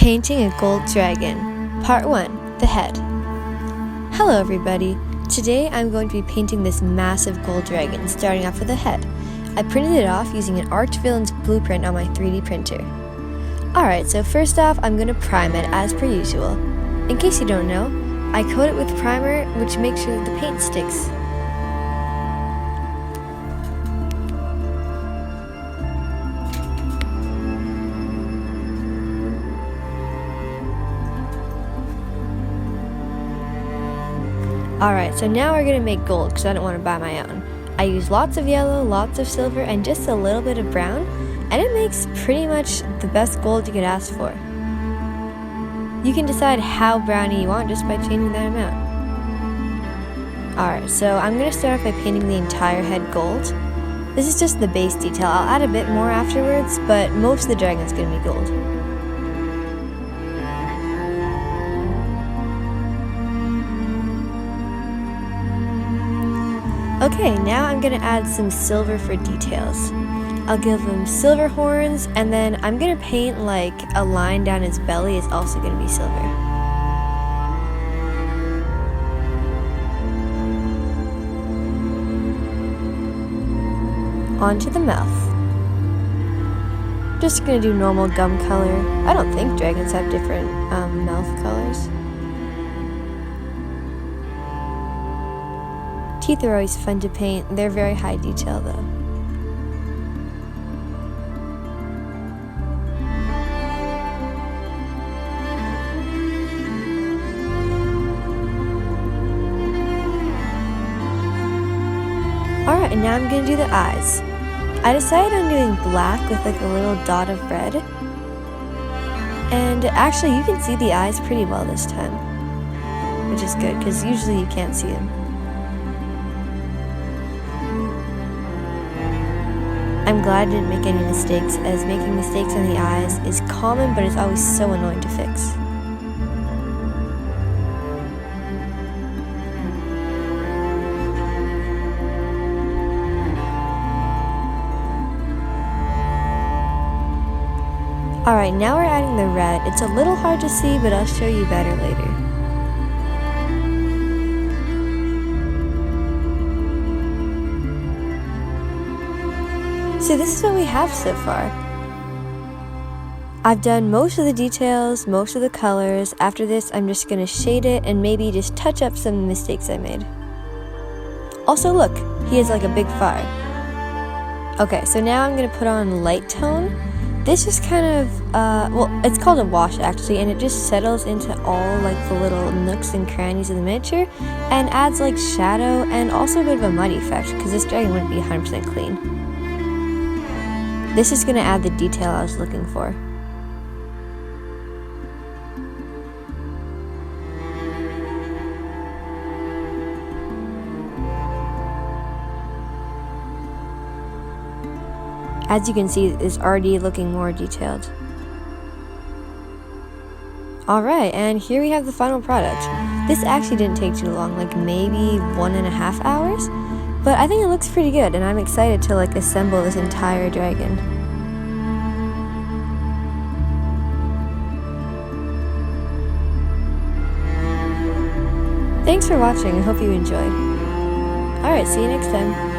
Painting a Gold Dragon, Part 1, The Head. Hello everybody, today I'm going to be painting this massive gold dragon, starting off with the head. I printed it off using an ArchVillain's blueprint on my 3D printer. Alright, so first off I'm going to prime it as per usual. In case you don't know, I coat it with primer which makes sure that the paint sticks. Alright, so now we're going to make gold because I don't want to buy my own. I use lots of yellow, lots of silver, and just a little bit of brown, and it makes pretty much the best gold you could ask for. You can decide how browny you want just by changing that amount. Alright, so I'm going to start off by painting the entire head gold. This is just the base detail. I'll add a bit more afterwards, but most of the dragon's going to be gold. Okay, now I'm going to add some silver for details. I'll give him silver horns, and then I'm going to paint like a line down his belly is also going to be silver. On to the mouth. Just going to do normal gum color. I don't think dragons have different mouth colors. Teeth are always fun to paint. They're very high detail though. Alright, and now I'm going to do the eyes. I decided on doing black with like a little dot of red. And actually you can see the eyes pretty well this time. Which is good, because usually you can't see them. I'm glad I didn't make any mistakes, as making mistakes on the eyes is common, but it's always so annoying to fix. Alright, now we're adding the red. It's a little hard to see, but I'll show you better later. So this is what we have so far. I've done most of the details, most of the colors. After this, I'm just going to shade it and maybe just touch up some mistakes I made. Also look, he has like a big fire. Okay, so now I'm going to put on light tone. This is kind of, well, it's called a wash actually, and it just settles into all like the little nooks and crannies of the miniature and adds like shadow and also a bit of a muddy effect because this dragon wouldn't be 100% clean. This is going to add the detail I was looking for. As you can see, it's already looking more detailed. Alright, and here we have the final product. This actually didn't take too long, like maybe 1.5 hours. But I think it looks pretty good, and I'm excited to like assemble this entire dragon. Thanks for watching, I hope you enjoyed. Alright, see you next time.